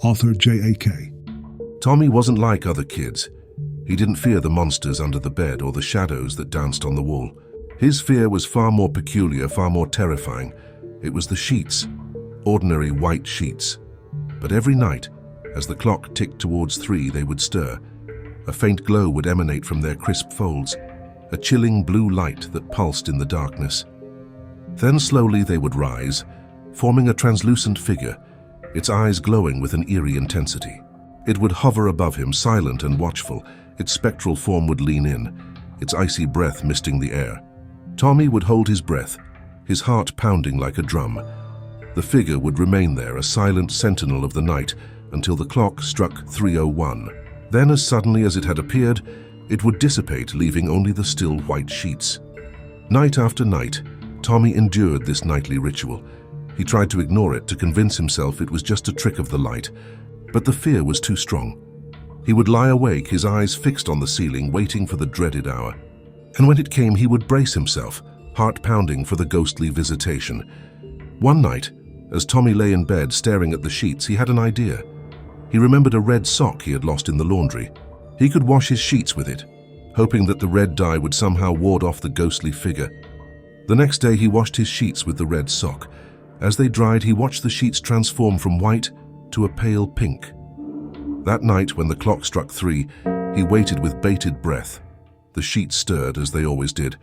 Author J.A.K. Tommy wasn't like other kids. He didn't fear the monsters under the bed or the shadows that danced on the wall. His fear was far more peculiar, far more terrifying. It was the sheets, ordinary white sheets. But every night, as the clock ticked towards 3, they would stir. A faint glow would emanate from their crisp folds, a chilling blue light that pulsed in the darkness. Then slowly they would rise, forming a translucent figure, its eyes glowing with an eerie intensity. It would hover above him, silent and watchful. Its spectral form would lean in, its icy breath misting the air. Tommy would hold his breath, his heart pounding like a drum. The figure would remain there, a silent sentinel of the night, until the clock struck 3:01. Then, as suddenly as it had appeared, it would dissipate, leaving only the still white sheets. Night after night, Tommy endured this nightly ritual. He tried to ignore it, to convince himself it was just a trick of the light, but the fear was too strong. He would lie awake, his eyes fixed on the ceiling, waiting for the dreaded hour. And when it came, he would brace himself, heart pounding for the ghostly visitation. One night, as Tommy lay in bed staring at the sheets, he had an idea. He remembered a red sock he had lost in the laundry. He could wash his sheets with it, hoping that the red dye would somehow ward off the ghostly figure. The next day he washed his sheets with the red sock. As they dried, he watched the sheets transform from white to a pale pink. That night, when the clock struck 3, he waited with bated breath. The sheets stirred, as they always did,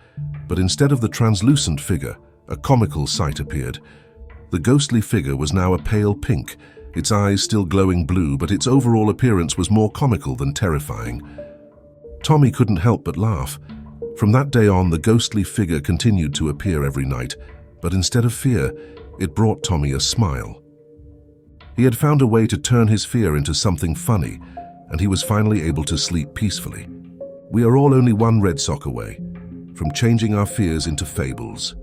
but instead of the translucent figure, a comical sight appeared. The ghostly figure was now a pale pink, its eyes still glowing blue, but its overall appearance was more comical than terrifying. Tommy couldn't help but laugh. From that day on, the ghostly figure continued to appear every night, but instead of fear, it brought Tommy a smile. He had found a way to turn his fear into something funny, and he was finally able to sleep peacefully. We are all only one red sock away from changing our fears into fables.